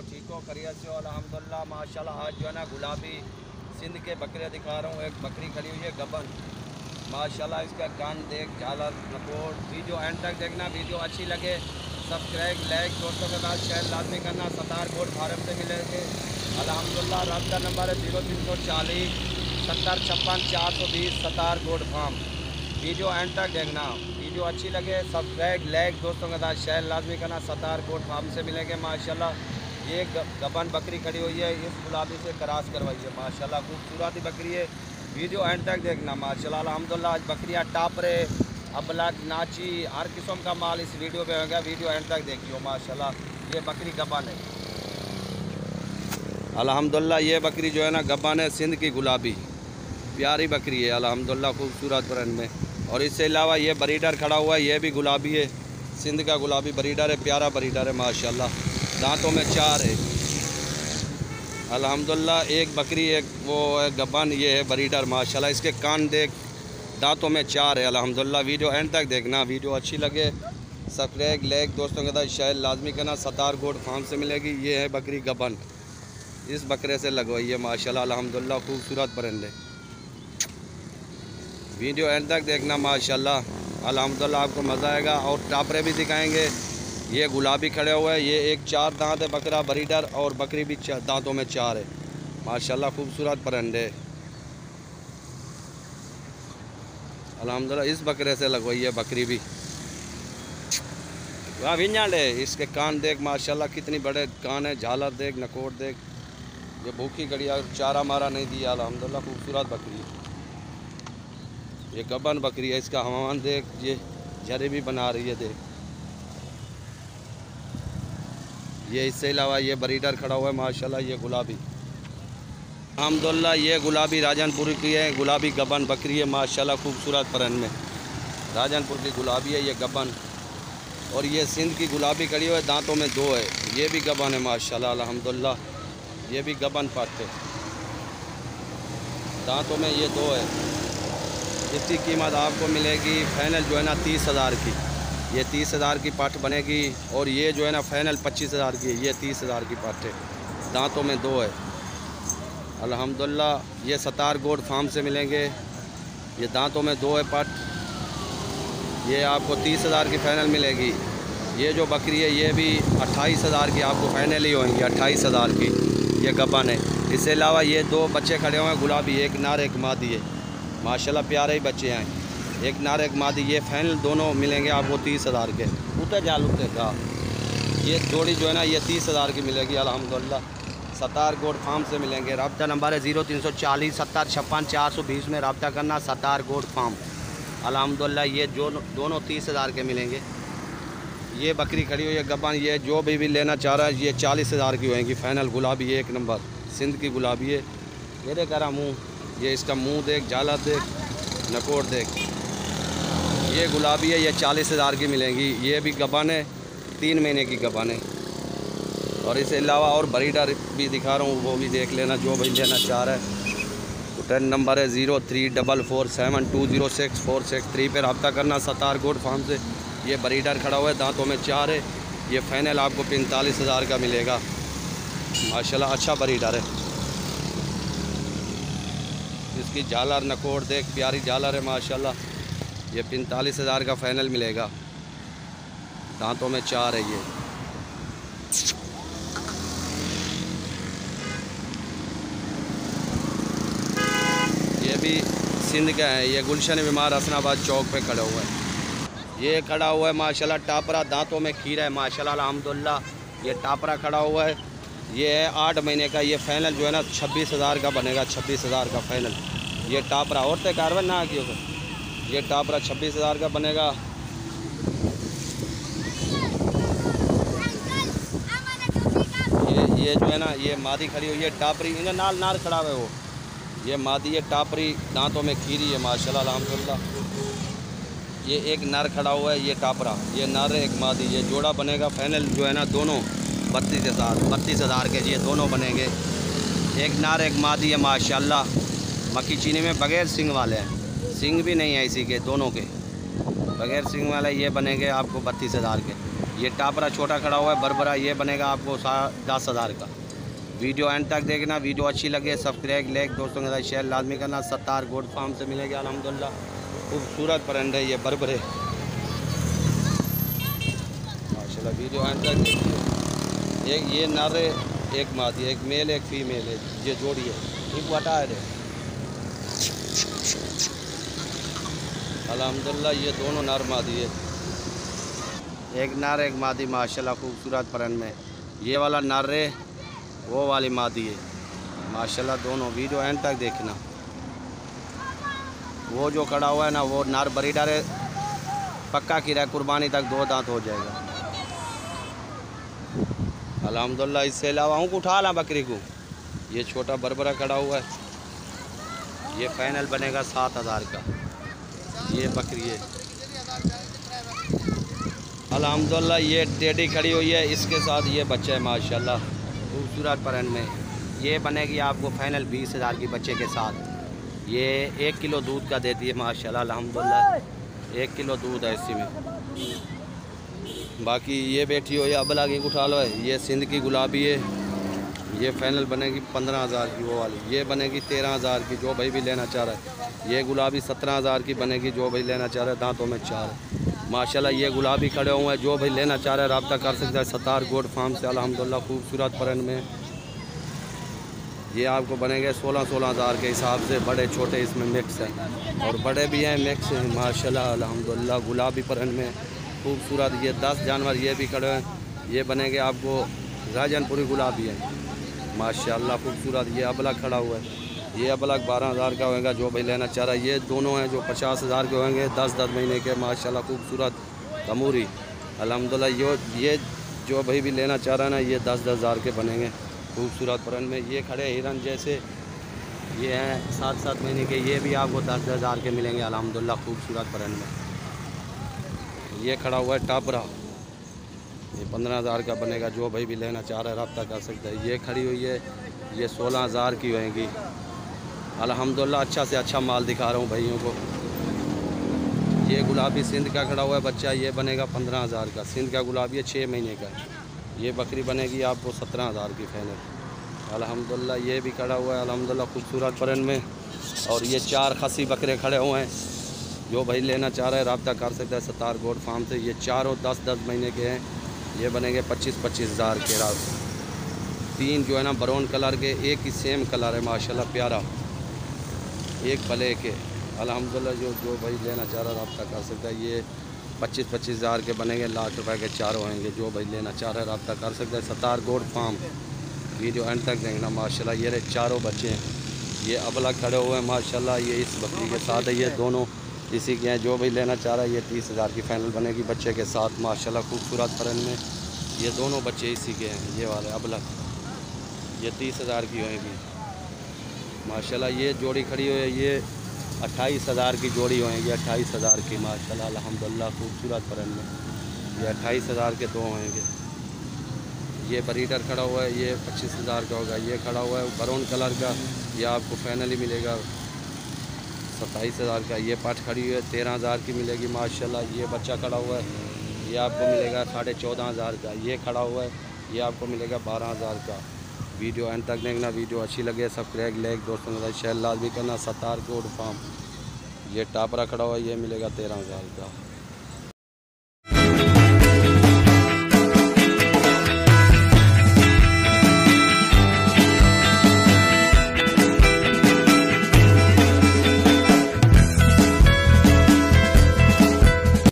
हो? ठीक हो? खैरियत से हो? अल्हम्दुलिल्लाह माशाल्लाह। आज जो है ना गुलाबी सिंध के बकरे दिखा रहा हूँ। एक बकरी खड़ी हुई है गबन माशाल्लाह। इसका कान देख, झालर, नकोर। वीडियो एंड तक देखना। वीडियो अच्छी लगे सब्सक्राइब लाइक दोस्तों के साथ शेयर लाजमी करना। सतार गोल्ड फार्म से मिलेंगे अल्हम्दुलिल्लाह। रब्ता नंबर है 0340 70 56 420 Sattar gold farm. Video end तक देखना। वीडियो अच्छी लगे सब्सक्राइब लाइक दोस्तों के साथ शेयर लाजमी करना। सतार गोल्ड फार्म से मिलेंगे माशाल्लाह। ये गबन बकरी खड़ी हुई है, इस गुलाबी से क्रॉस करवाई है माशाल्लाह। खूबसूरत ही बकरी है। वीडियो एंड तक देखना माशाल्लाह। अल्हम्दुलिल्लाह आज बकरियाँ टापरे अबलग नाची हर किस्म का माल इस वीडियो पे होगा। वीडियो एंड तक देखियो माशाल्लाह। ये बकरी गबन है अल्हम्दुलिल्लाह। ये बकरी जो है ना गबन है, सिंध की गुलाबी प्यारी बकरी है अल्हम्दुलिल्लाह, खूबसूरत ब्रांड में। और इससे अलावा ये ब्रीडर खड़ा हुआ है, ये भी गुलाबी है, सिंध का गुलाबी ब्रीडर है, प्यारा ब्रीडर है माशाल्लाह। दांतों में 4 है अल्हम्दुलिल्लाह। एक बकरी एक वो है गबन, ये है ब्रीडर माशाल्लाह। इसके कान देख, दांतों में 4 है अल्हम्दुलिल्लाह। वीडियो एंड तक देखना। वीडियो अच्छी लगे सब्सक्राइब लाइक दोस्तों के साथ शेयर लाजमी करना। सतार गोल्ड फार्म से मिलेगी। ये है बकरी गबन, इस बकरे से लगवाई है माशाल्लाह अल्हम्दुलिल्लाह, खूबसूरत ब्रांड है। वीडियो एंड तक देखना माशाल्लाह अल्हम्दुलिल्लाह, आपको मज़ा आएगा। और टापरे भी दिखाएंगे। ये गुलाबी खड़े हुए हैं, ये एक 4 दांत है बकरा ब्रीडर, और बकरी भी दांतों में 4 है माशाल्लाह, खूबसूरत ब्रांड है अल्हम्दुलिल्लाह। इस बकरे से लगवाई है बकरी भी। वाह विंजाड है। इसके कान देख माशाल्लाह, कितनी बड़े कान है, झालर देख, नकोट देख। ये भूखी गड़िया, चारा मारा नहीं दिया अल्हम्दुलिल्लाह, खूबसूरत बकरी है। ये गबन बकरी है, इसका हवान देख, ये झरे भी बना रही है देख। ये इससे अलावा ये ब्रीडर खड़ा हुआ है माशाल्लाह, ये गुलाबी अल्हम्दुलिल्लाह। ये गुलाबी राजनपुर की है, गुलाबी गबन बकरी है माशाल्लाह, खूबसूरत परन में। राजनपुर की गुलाबी है ये गबन। और ये सिंध की गुलाबी खड़ी हुई है, दांतों में 2 है, ये भी गबन है माशाल्लाह अल्हम्दुलिल्लाह। ये भी गबन पट है, दांतों में ये 2 है। इसकी कीमत आपको मिलेगी फाइनल जो है ना 30,000 की। ये 30,000 की पट बनेगी। और ये जो है ना फाइनल 25,000 की है। ये 30,000 की पट है, दांतों में 2 है अल्हम्दुलिल्लाह। ये सतार गोल्ड फार्म से मिलेंगे। ये दांतों में 2 है पट। ये आपको 30,000 की फ़ाइनल मिलेगी। ये जो बकरी है ये भी 28,000 की आपको फ़ाइनल ही होंगी, 28,000 की। ये गबन है। इसके अलावा ये 2 बच्चे खड़े हुए हैं गुलाबी, एक नर एक मादी है माशाल्लाह, प्यारे ही बच्चे हैं, एक नर एक मादी। ये फाइनल दोनों मिलेंगे आपको 30,000 के। उतर जाल उतर का ये जोड़ी जो है ना ये 30,000 की मिलेगी अल्हम्दुलिल्लाह। सतार गोल्ड फार्म से मिलेंगे। रब्ता नंबर है 0340 70 56 420 में रब्ता करना। सतार गोल्ड फार्म अल्हम्दुलिल्लाह। ये जो दोनों 30,000 के मिलेंगे। ये बकरी खड़ी हुई है गबन, ये जो भी लेना चाह रहा है ये 40,000 की होएगी फ़ाइनल। गुलाबी एक नंबर सिंध की गुलाबी है। ये देख रहा मुँह, ये इसका मुंह देख, झालर देख, नकोट देख। ये गुलाबी है, ये 40,000 की मिलेंगी। ये भी गबन है, 3 महीने की गबन है। और इसके अलावा और ब्रीडर भी दिखा रहा हूँ, वो भी देख लेना जो भी लेना चाह रहा है। तो 10 नंबर है 0344720646 पे रब्ता करना। सतार गोल्ड फार्म से ये ब्रीडर खड़ा हुआ है, दांतों में 4 है। ये फाइनल आपको 45,000 का मिलेगा माशाल्लाह, अच्छा ब्रीडर है। इसकी झालर नकोट देख, प्यारी झालर है माशाल्लाह। ये 45,000 का फ़ाइनल मिलेगा, दांतों में 4 है। ये भी सिंध का है। ये गुलशन बीमार हसनाबाद चौक पे खड़ा हुआ है। ये खड़ा हुआ है माशाल्लाह टापरा, दांतों में खीरा है माशाल्लाह अल्हम्दुलिल्लाह। ये टापरा खड़ा हुआ है, ये है 8 महीने का। ये फाइनल जो है ना 26,000 का बनेगा, 26,000 का फाइनल। ये टापरा और तय कार्बन ना की होगा, ये टापरा 26,000 का बनेगा। ये जो है ना ये मादी खड़ी हुई है टापरी, इन्हें नाल खड़ा हुआ है वो। ये मादी है टापरी, दांतों में खीरी है माशाल्लाह अल्हम्दुलिल्लाह। ये एक नर खड़ा हुआ है, ये टापरा, ये नर एक मादी। ये जोड़ा बनेगा फाइनल जो है ना दोनों 32,000 के। ये दोनों बनेंगे, एक नर एक मादी है माशाल्लाह। मक्की चीनी में बगैर सिंग वाले हैं, सिंग भी नहीं है इसी के, दोनों के बगैर सिंग वाले। ये बनेंगे आपको 32,000 के। ये टापरा छोटा खड़ा हुआ है बरबरा, ये बनेगा आपको 10,000 का। वीडियो एंड तक देखना, वीडियो अच्छी लगे सब्सक्राइब लाइक दोस्तों के साथ शेयर लाजमी करना। सत्तार गोट फार्म से मिलेगा अल्हम्दुलिल्लाह, खूबसूरत परंडे ये बरबरे माशाल्लाह। वीडियो एंड तक देखिए। एक ये नर है, एक मादी, एक मेल एक फीमेल है, ये जोड़ी है। एक हटा है अल्हम्दुलिल्लाह, ये दोनों नर मादी है, एक नर एक मादी माशाल्लाह खूबसूरत परंड में। ये वाला नर है, वो वाली मादी है माशाल्लाह दोनों। वीडियो एंड तक देखना। वो जो खड़ा हुआ है ना वो नर ब्रीडर है, पक्का किराया कुर्बानी तक 2 दांत हो जाएगा अल्हम्दुलिल्लाह। इससे अलावा हूँ उठा ला बकरी को। ये छोटा बरबरा खड़ा हुआ है, ये फाइनल बनेगा 7,000 का। ये बकरी है अल्हम्दुलिल्लाह। ये टेडी खड़ी हुई है, इसके साथ ये बच्चा है माशाल्लाह खूबसूरत परंड में। ये बनेगी आपको फाइनल 20,000 की बच्चे के साथ। ये 1 किलो दूध का देती है माशाल्लाह अल्हम्दुलिल्लाह, 1 किलो दूध है इसी में। बाकी ये बैठी हो या अबला की उठा लो है, ये सिंध की गुलाबी है, ये फाइनल बनेगी 15,000 की। वो वाली ये बनेगी 13,000 की, जो भाई भी लेना चाह रहा है। ये गुलाबी 17,000 की बनेगी, जो भाई लेना चाह रहा है। दांतों में 4 माशाल्लाह। ये गुलाबी खड़े हुए हैं, जो भाई लेना चाह रहा है रब्ता कर सकता है सत्तार गोट फार्म से अल्हम्दुलिल्लाह खूबसूरत परंड में। ये आपको बनेंगे 16,000 के हिसाब से, बड़े छोटे इसमें मिक्स हैं और बड़े भी हैं मिक्स हैं माशाल्लाह अल्हम्दुलिल्लाह। गुलाबी परंड में खूबसूरत ये 10 जानवर ये भी खड़े हैं, ये बनेंगे आपको राजनपुरी गुलाबी है माशाल्लाह खूबसूरत। ये अबलग खड़ा हुआ है, ये अबलग 12,000 का होगा, जो भाई लेना चाह रहा है। ये दोनों हैं जो 50,000 के होंगे, 10-10 महीने के माशाल्लाह खूबसूरत तमूरी अल्हम्दुलिल्लाह। ये जो भाई भी लेना चाह रहा है ना, ये 10-10 हज़ार के बनेंगे खूबसूरत परंड में। ये खड़े हिरन जैसे ये हैं 7-7 महीने के, ये भी आपको 10-10 हज़ार के मिलेंगे अल्हम्दुलिल्लाह खूबसूरत परंड में। ये खड़ा हुआ है टापरा, ये 15,000 का बनेगा, जो भाई भी लेना चाह रहा है रब्ता कर सकता है। ये खड़ी हुई है, ये 16,000 की होएगी अल्हम्दुलिल्लाह। अच्छा से अच्छा माल दिखा रहा हूँ भाइयों को। ये गुलाबी सिंध का खड़ा हुआ है बच्चा, ये बनेगा 15,000 का। सिंध का गुलाबी है 6 महीने का। ये बकरी बनेगी आपको 17,000 की फाइनल अल्हम्दुलिल्लाह। ये भी खड़ा हुआ है अल्हम्दुलिल्लाह खूबसूरत परंड में। और ये 4 खसी बकरे खड़े हुए हैं, जो भाई लेना चाह रहा है रब्ता कर सकता है सत्तार गोट फार्म से। ये चारों 10-10 महीने के हैं, ये बनेंगे 25-25 हज़ार के रात। 3 जो है ना ब्राउन कलर के, एक ही सेम कलर है माशाल्लाह प्यारा, एक ब्लैक है अल्हम्दुलिल्लाह। जो भाई लेना चाह रहा है रब्ता कर सकता है। ये 25-25 हज़ार के बनेंगे, लाख रुपए के चारों होंगे, जो भाई लेना चाह रहा है रब्ता कर सकता है Sattar goat farm. Video end तक देखना माशाल्लाह। ये रहे चारों बच्चे हैं, ये अबला खड़े हुए हैं माशाल्लाह। ये इस बकरी के साथ है, ये दोनों इसी के हैं। जो भी लेना चाह रहा है ये 30,000 की फाइनल बनेगी बच्चे के साथ माशाल्लाह खूबसूरत परंड में। ये दोनों बच्चे इसी के हैं, ये वाले अबलग, ये 30,000 की होएगी माशाल्लाह। ये जोड़ी खड़ी हुई है, ये 28,000 की जोड़ी होएगी, 28,000 की माशाल्लाह अल्हम्दुलिल्लाह खूबसूरत परंड में। ये 28,000 के 2 होंगे। ये ब्रीडर खड़ा हुआ है, ये 25,000 का होगा। ये खड़ा हुआ है ब्राउन कलर का, ये आपको फाइनली मिलेगा 27,000 का। ये पाठ खड़ी हुई है 13,000 की मिलेगी माशाल्लाह। ये बच्चा खड़ा हुआ है, ये आपको मिलेगा 14,500 का। ये खड़ा हुआ है, ये आपको मिलेगा 12,000 का। वीडियो एंड तक देखना। वीडियो अच्छी लगे सब्सक्राइब लाइक दोस्तों के साथ शेयर लाजमी करना। सत्तार गोट फार्म, ये टापरा खड़ा हुआ है, ये मिलेगा 13,000 का।